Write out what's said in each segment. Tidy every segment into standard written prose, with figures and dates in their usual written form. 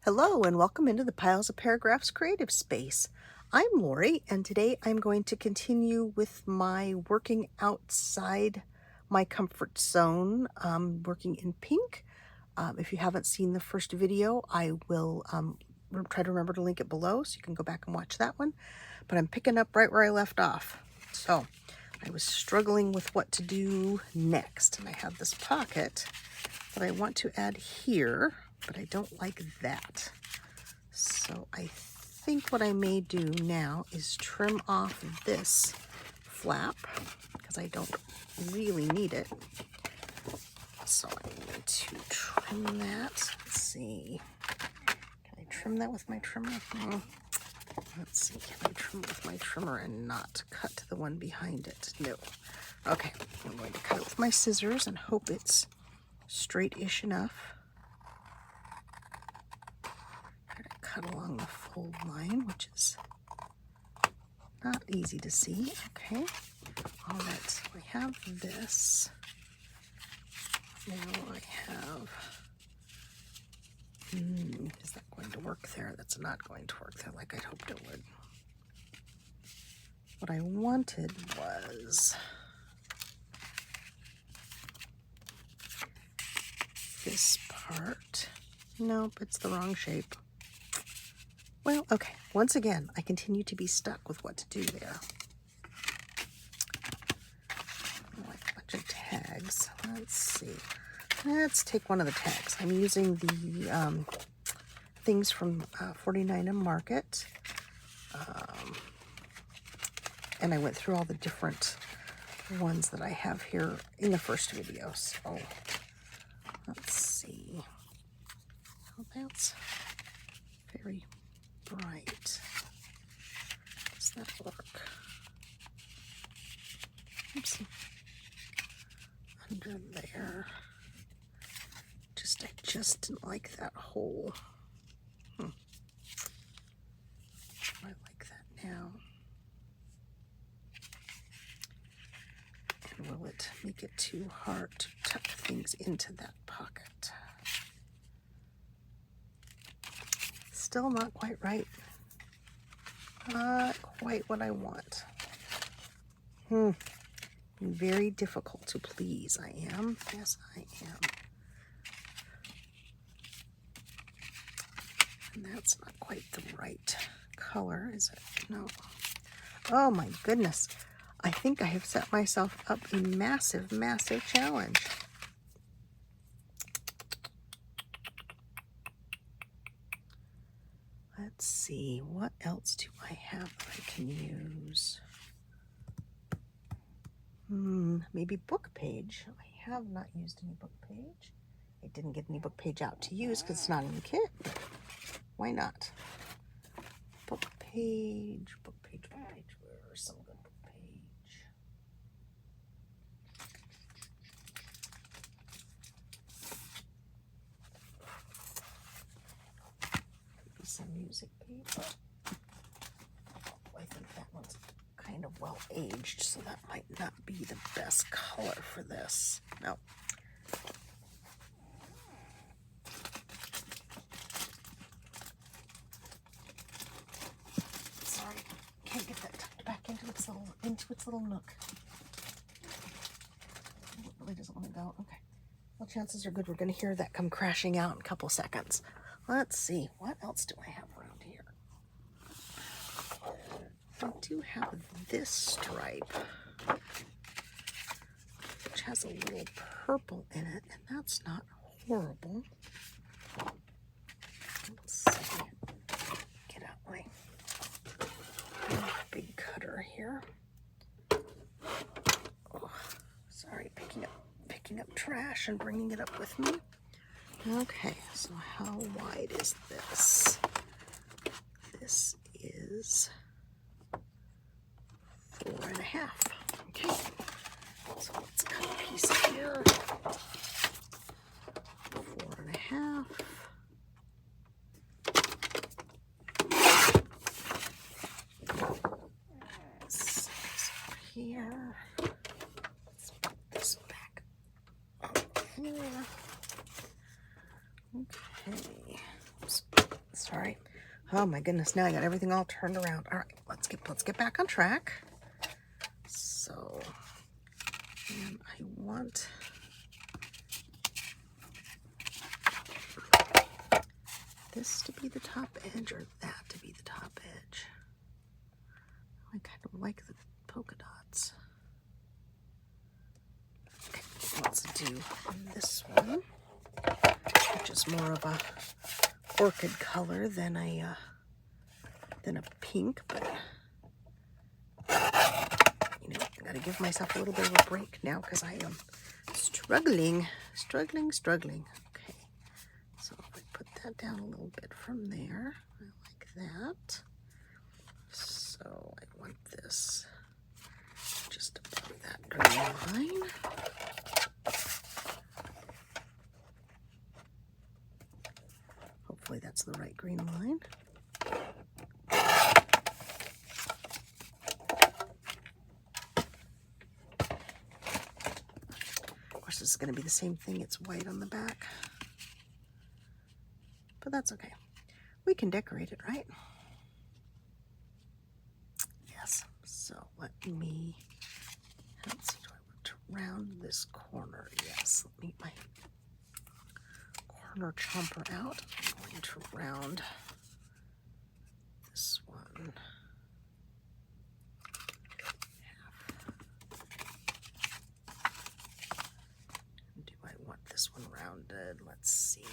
Hello and welcome into the Piles of Paragraphs creative space. I'm Lori and today I'm going to continue with my working outside my comfort zone, working in pink. If you haven't seen the first video, I will try to remember to link it below so you can go back and watch that one. But I'm picking up right where I left off. So I was struggling with what to do next, and I have this pocket that I want to add here, but I don't like that. So I think what I may do now is trim off this flap because I don't really need it. So I'm going to trim that. Let's see. Can I trim that with my trimmer? Let's see. Can I trim it with my trimmer and not cut the one behind it? No. Okay. I'm going to cut it with my scissors and hope it's straight-ish enough. Cut along the fold line, which is not easy to see. Okay, all right, so we have this. Now I have, is that going to work there? That's not going to work there like I'd hoped it would. What I wanted was this part. Nope, it's the wrong shape. Well, okay, once again, I continue to be stuck with what to do there. Like a bunch of tags. Let's see. Let's take one of the tags. I'm using the things from 49 and Market. And I went through all the different ones that I have here in the first video. So let's see. Oh, that's very bright. Does that work? Oopsie. Under there. I just didn't like that hole. I like that now. And will it make it too hard to tuck things into that pocket? Still not quite right. Not quite what I want. Very difficult to please. I am. Yes, I am. And that's not quite the right color, is it? No. Oh my goodness. I think I have set myself up a massive, massive challenge. Let's see, what else do I have that I can use? Maybe book page. I have not used any book page. I didn't get any book page out to use because it's not in the kit. Why not? Book page, book page, book page. Where's some good book page? Maybe some music paper. I think that one's kind of well aged, so that might not be the best color for this. No. Sorry, can't get that tucked back into its little nook. It really doesn't want to go. Okay. Well, chances are good we're going to hear that come crashing out in a couple seconds. Let's see, what else do I have around here? I do have this stripe, which has a little purple in it, and that's not horrible. Let's see. Get out my big cutter here. Oh, sorry, picking up trash and bringing it up with me. Okay, so how wide is this? This is 4.5. Okay, so let's cut a piece here. 4.5. This is over here. Let's put this back up here. Okay, let's put Sorry. Oh my goodness, now I got everything all turned around. All right, let's get back on track. So, and I want this to be the top edge or that to be the top edge. I kind of like the polka dots. Okay, let's do this one, which is more of a orchid color than a pink, but you know, I gotta give myself a little bit of a break now because I am struggling. Okay, so if I put that down a little bit from there, I like that. So I want this just above that green line. Hopefully that's the right green line. Of course, this is going to be the same thing. It's white on the back. But that's okay. We can decorate it, right? Yes. So let me, let's see, do I want to round this corner? Yes. Let me get my corner chomper out. I'm going to round this one. Do I want this one rounded? Let's see.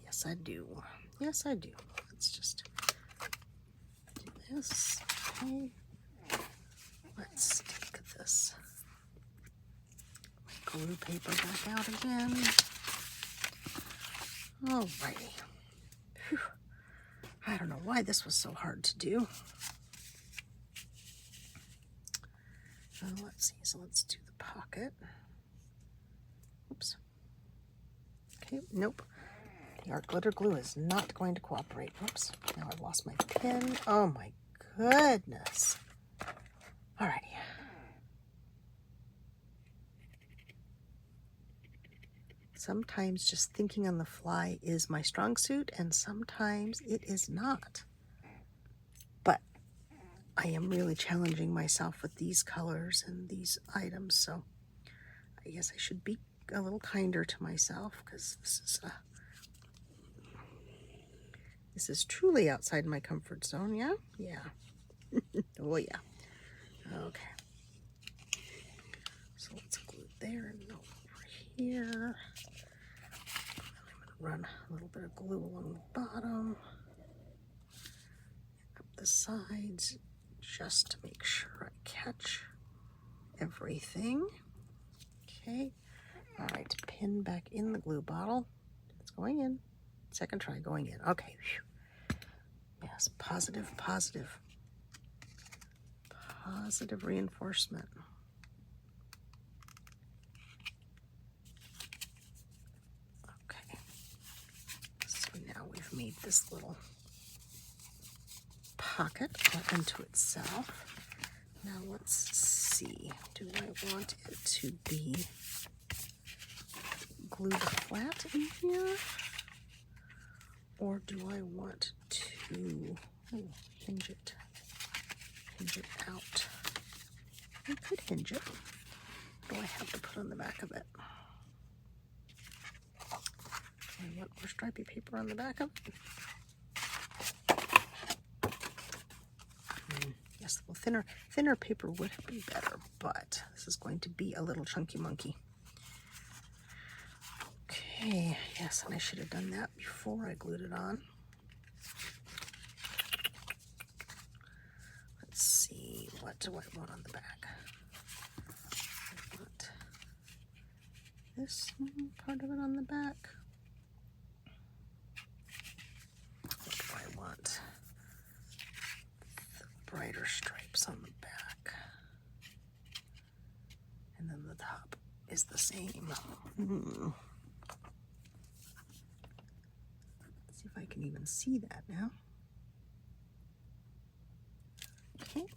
Yes, I do. Yes, I do. Let's just do this. Okay. Let's take this glue paper back out again. Alrighty. Whew. I don't know why this was so hard to do. Let's see. So let's do the pocket. Oops. Okay. Nope. The art glitter glue is not going to cooperate. Oops. Now I've lost my pen. Oh my goodness. Alrighty. Sometimes just thinking on the fly is my strong suit, and sometimes it is not. But I am really challenging myself with these colors and these items, so I guess I should be a little kinder to myself, because this is truly outside my comfort zone. Yeah? Oh yeah. Okay. So let's glue there and over here. I'm going to run a little bit of glue along the bottom, up the sides, just to make sure I catch everything. Okay. All right, pin back in the glue bottle. It's going in. Second try going in. Okay. Whew. Yes, positive reinforcement. Okay. So now we've made this little pocket all into itself. Now let's see. Do I want it to be glued flat in here? Or do I want to hinge it out? I could hinge it. What do I have to put on the back of it? I want more stripy paper on the back of it. Yes, well, thinner paper would have been better, but this is going to be a little chunky monkey. Okay, yes, and I should have done that before I glued it on. Let's see, what do I want on the back? I want this part of it on the back. What do I want? The brighter stripes on the back. And then the top is the same. Let's see if I can even see that now. Okay.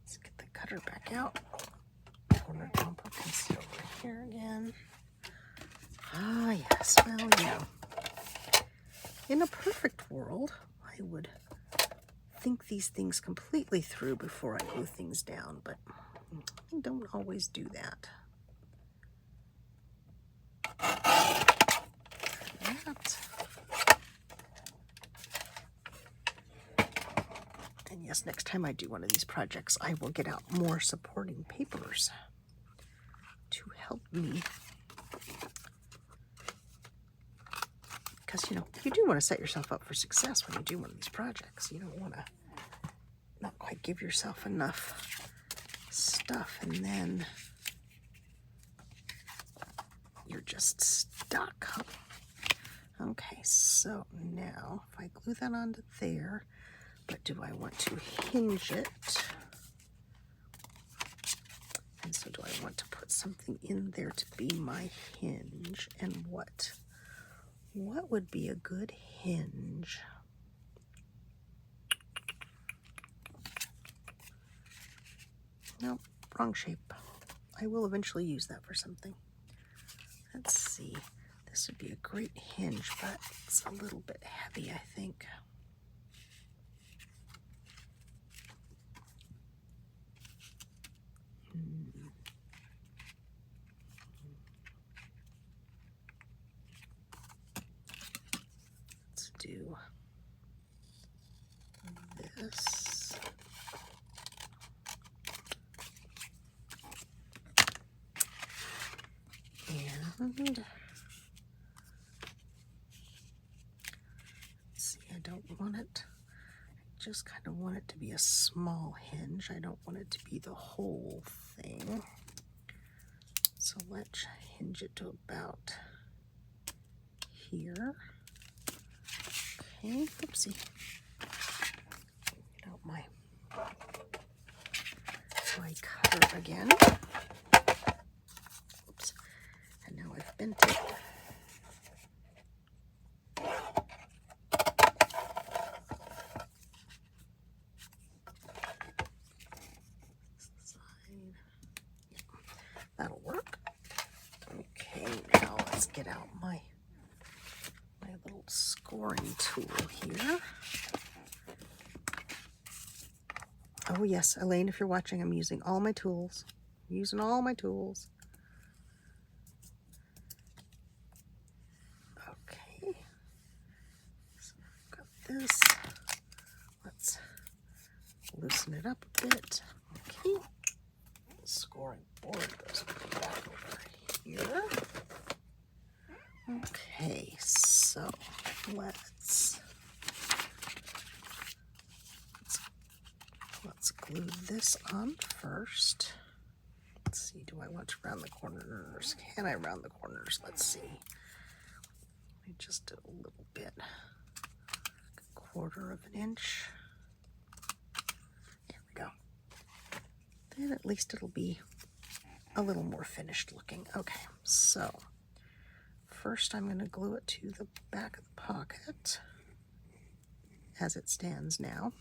Let's get the cutter back out. Corner jumper can sit over here again. Ah, yes. Well, you know, in a perfect world, I would think these things completely through before I glue things down, but I don't always do that. And yes, next time I do one of these projects, I will get out more supporting papers to help me. Because, you know, you do want to set yourself up for success when you do one of these projects. You don't want to not quite give yourself enough stuff and then you're just stuck. Okay, so now if I glue that onto there, but do I want to hinge it? And so do I want to put something in there to be my hinge? And what would be a good hinge? Nope, wrong shape. I will eventually use that for something. Let's see. This would be a great hinge, but it's a little bit heavy, I think. Let's do this. And let's see, I don't want it. I just kind of want it to be a small hinge. I don't want it to be the whole thing. So let's hinge it to about here. Okay, oopsie. Get out my cutter again. Oops. And now I've bent it. That'll work. Okay, now let's get out my little scoring tool here. Oh yes, Elaine, if you're watching, I'm using all my tools. I'm using all my tools. Okay. So I've got this. Let's loosen it up a bit. Okay. Scoring board goes back over here. Okay, so let's glue this on first. Let's see, do I want to round the corners? Can I round the corners? Let's see. Let me just do a little bit. A 1/4 of an inch. There we go. Then at least it'll be a little more finished looking. Okay, so first I'm going to glue it to the back of the pocket as it stands now.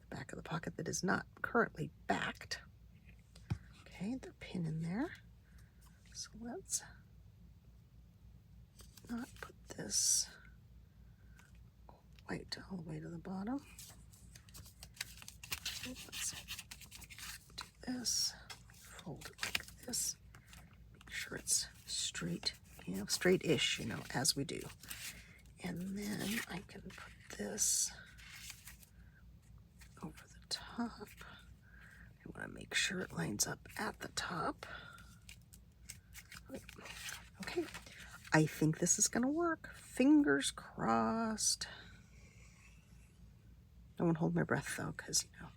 The back of the pocket that is not currently backed. Okay, the pin in there. So let's not put this quite all the way to the bottom. Let's do this. Fold it like this. Make sure it's straight, you know, straight-ish, you know, as we do. And then I can put this over the top. I want to make sure it lines up at the top. Okay, I think this is going to work. Fingers crossed. I won't hold my breath though, because, you know.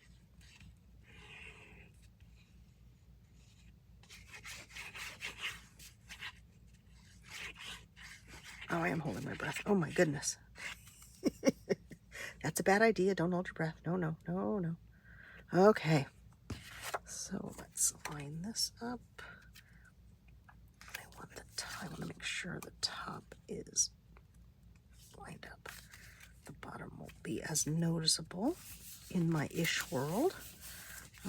Oh, I am holding my breath. Oh my goodness. That's a bad idea. Don't hold your breath. No, no, no, no. Okay. So let's line this up. I want to make sure the top is lined up. The bottom won't be as noticeable. in my ish world.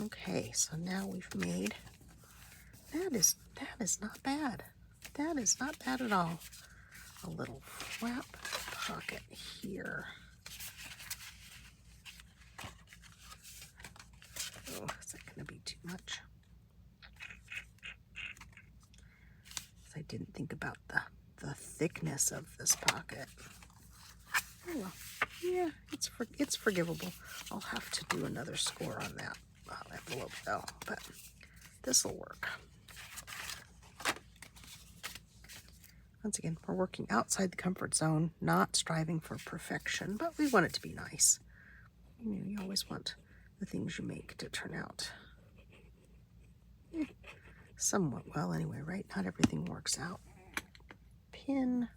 Okay, so now we've made, that is not bad. That is not bad at all. A little flap pocket here. Oh, is that going to be too much? I didn't think about the thickness of this pocket. Oh well, yeah, it's forgivable. I'll have to do another score on that envelope though, but this will work. Once again, we're working outside the comfort zone, not striving for perfection, but we want it to be nice. You know, you always want the things you make to turn out somewhat well anyway, right? Not everything works out. Pin.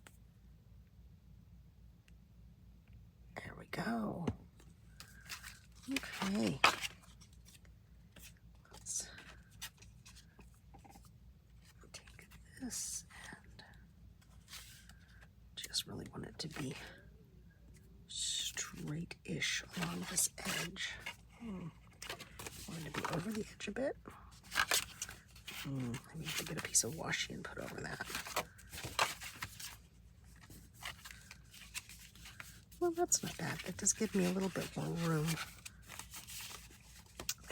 There we go. Okay. Let's take this and just really want it to be straight-ish along this edge. Want it to be over the edge a bit. I need to get a piece of washi and put over that. Well, that's not bad. That does give me a little bit more room.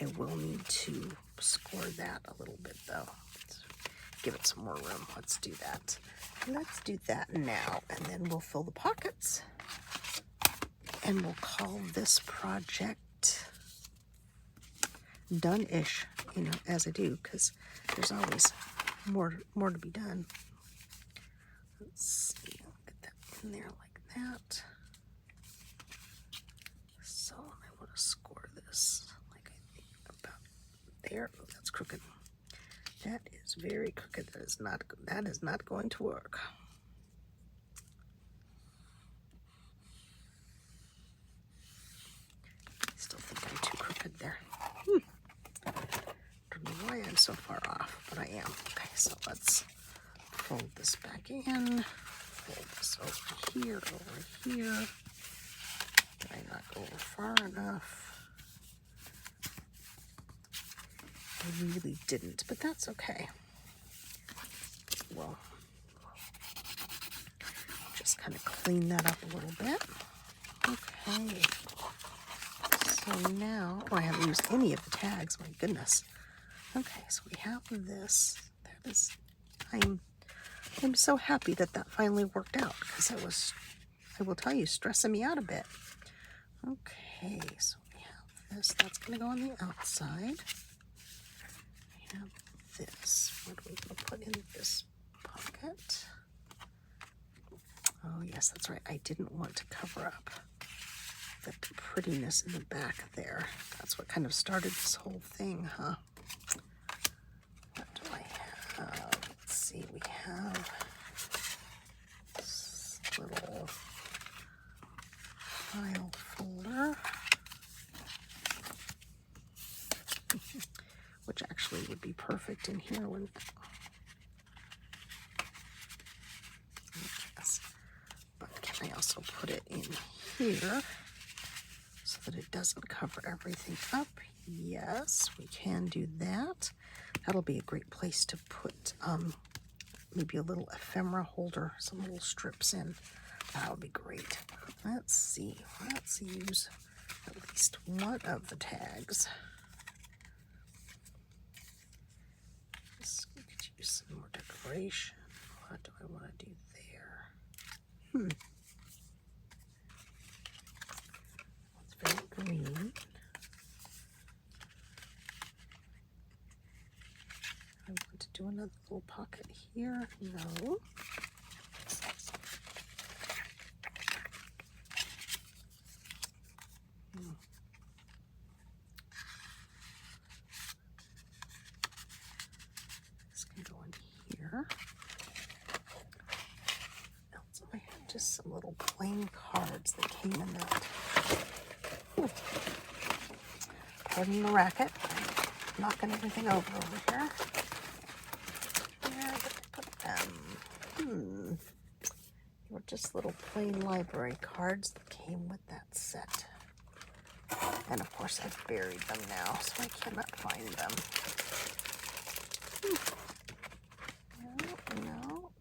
I will need to score that a little bit though. Let's give it some more room. Let's do that. Let's do that now, and then we'll fill the pockets. And we'll call this project done-ish, you know, as I do, because there's always more to be done. Let's see, I'll get that in there like that. So I want to score this like I think about there. Oh, that's crooked. That is very crooked. That is not going to work. I still think I'm too crooked there. Don't know why I'm so far off, but I am. Okay, so let's fold this back in. Fold this over here, over here. Did I not go over far enough? I really didn't, but that's okay. Well, just kind of clean that up a little bit. Okay. So now, oh, I haven't used any of the tags, my goodness. Okay, so we have this. That is, I'm so happy that finally worked out, because it was, I will tell you, stressing me out a bit. Okay, so we have this. That's going to go on the outside. We have this. What are we going to put in this pocket? Oh, yes, that's right. I didn't want to cover up the prettiness in the back there. That's what kind of started this whole thing, huh? What do I have? Let's see, we have this little file folder, which actually would be perfect in here, wouldn't it? Yes. But can I also put it in here so that it doesn't cover everything up? Yes, we can do that. That'll be a great place to put maybe a little ephemera holder, some little strips in. That would be great. Let's see. Let's use at least one of the tags. We could use some more decoration. What do I want to do there? It's very green. I want to do another little pocket here. No. This can go in here. Also, I have just some little plain cards that came in that. Pardon the racket. I'm knocking everything over here. Where did I put them? They were just little plain library cards that came with that set. And of course I've buried them now, so I cannot find them. No.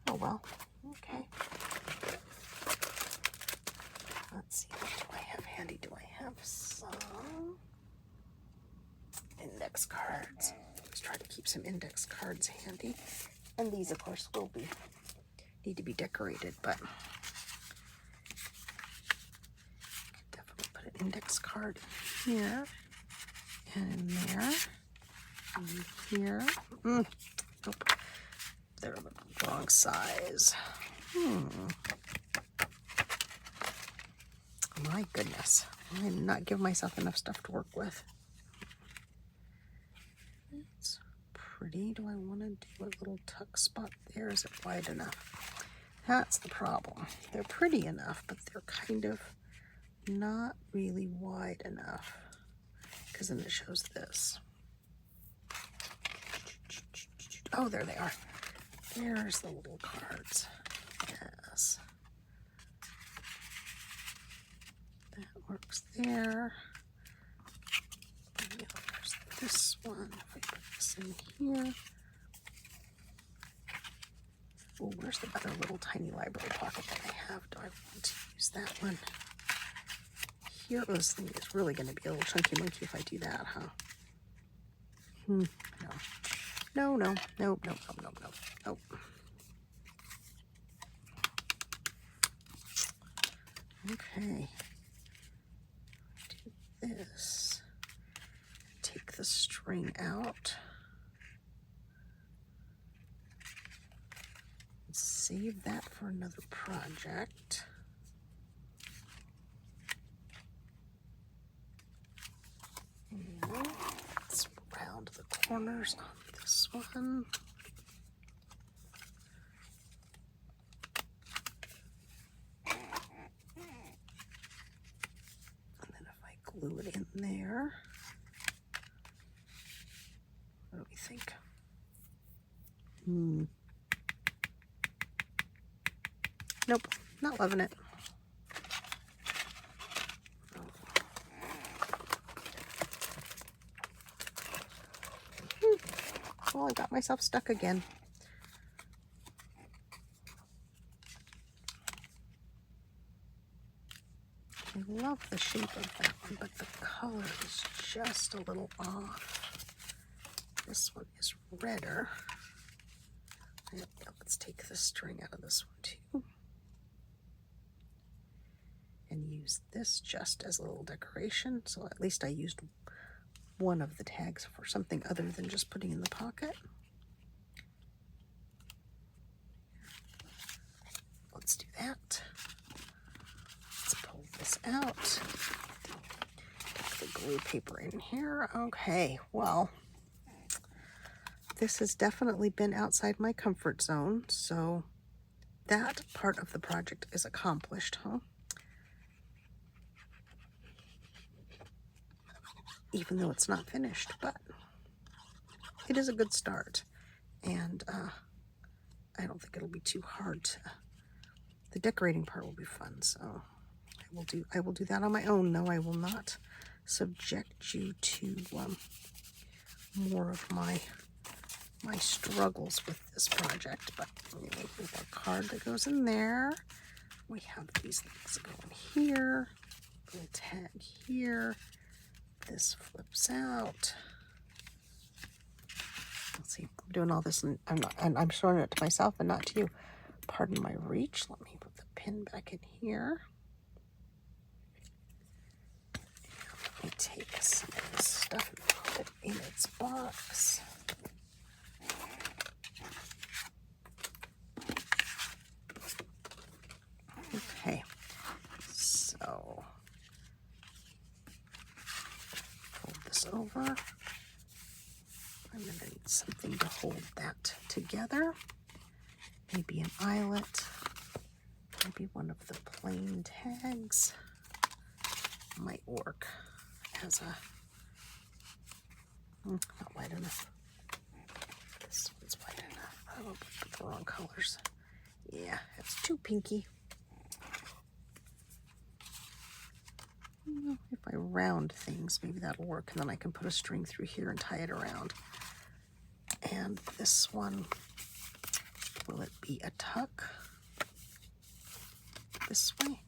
Oh well, okay. Let's see, what do I have handy? Do I have some index cards? Let's try to keep some index cards handy. And these, of course, need to be decorated, but definitely put an index card here and in there and here. Nope, they're the wrong size. My goodness, I did not give myself enough stuff to work with. It's pretty. Do I want to do a little tuck spot there? Is it wide enough? That's the problem. They're pretty enough, but they're kind of not really wide enough, because then it shows this. Oh, there they are. There's the little cards. Yes. That works there. There's this one. If I put this in here. Oh, where's the other little tiny library pocket that I have? Do I want to use that one? Here, this thing is really going to be a little chunky monkey if I do that, huh? No. Nope. Okay. Do this. Take the string out. Save that for another project. And let's round the corners on this one. And then if I glue it in there, what do we think? Nope, not loving it. Well, I got myself stuck again. I love the shape of that one, but the color is just a little off. This one is redder. And let's take the string out of this one too. And use this just as a little decoration. So at least I used one of the tags for something other than just putting in the pocket. Let's do that. Let's pull this out. Put the glue paper in here. Okay, well, this has definitely been outside my comfort zone, so that part of the project is accomplished, huh? Even though it's not finished, but it is a good start. And I don't think it'll be too hard to, the decorating part will be fun, so I will do that on my own. No, I will not subject you to more of my struggles with this project. But anyway, we have a card that goes in there. We have these things going here, a little tag here. This flips out. Let's see, I'm doing all this and I'm showing it to myself and not to you. Pardon my reach. Let me put the pin back in here. Let me take some of this stuff and put it in its box. Okay, so fold this over. I'm going to need something to hold that together. Maybe an eyelet, maybe one of the plain tags might work as a, not wide enough. This one's wide enough. I will put the wrong colors. Yeah, it's too pinky. If I round things, maybe that'll work, and then I can put a string through here and tie it around. And this one, will it be a tuck this way?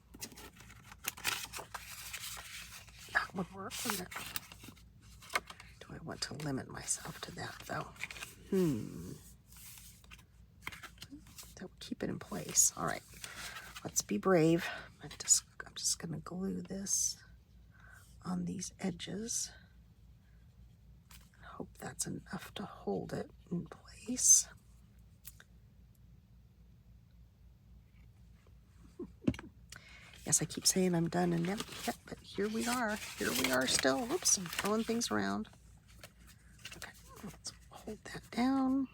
That would work, wouldn't it? Do I want to limit myself to that, though? That would keep it in place. All right, let's be brave. I'm just going to glue this on these edges. Hope that's enough to hold it in place. Yes, I keep saying I'm done and never yet, but here we are. Here we are still. Whoops, I'm throwing things around. Okay, let's hold that down.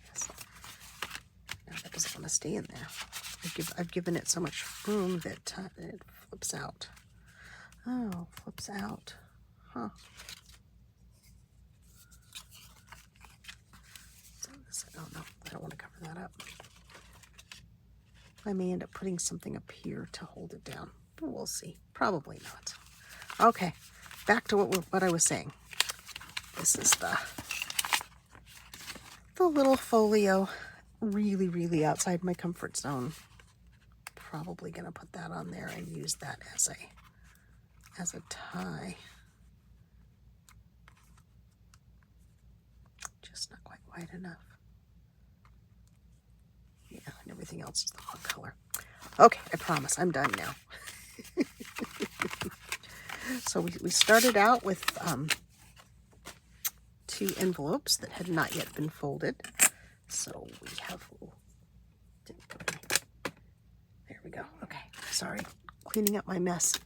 Yes. Now that doesn't want to stay in there. I've given it so much room that it flips out. Oh, flips out. Huh. Oh no, I don't want to cover that up. I may end up putting something up here to hold it down. But we'll see. Probably not. Okay, back to what I was saying. This is the little folio. Really, really outside my comfort zone. Probably gonna put that on there and use that as a tie. Just not quite wide enough. Yeah, and everything else is the wrong color. Okay, I promise I'm done now. So we started out with 2 envelopes that had not yet been folded. So we have, there we go. Okay, sorry, cleaning up my mess.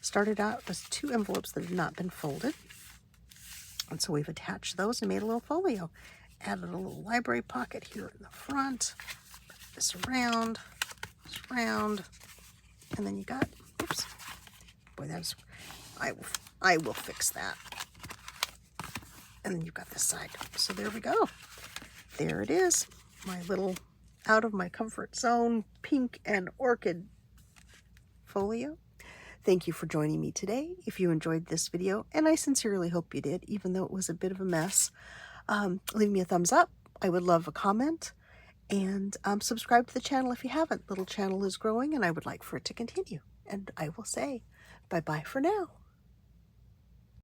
Started out with 2 envelopes that had not been folded. And so we've attached those and made a little folio. Added a little library pocket here in the front. This around, and then you got, oops, boy, that's, I will fix that. And then you've got this side. So there we go. There it is, my little out of my comfort zone pink and orchid folio. Thank you for joining me today. If you enjoyed this video, and I sincerely hope you did, even though it was a bit of a mess, leave me a thumbs up. I would love a comment. And subscribe to the channel if you haven't. Little channel is growing and I would like for it to continue. And I will say bye-bye for now.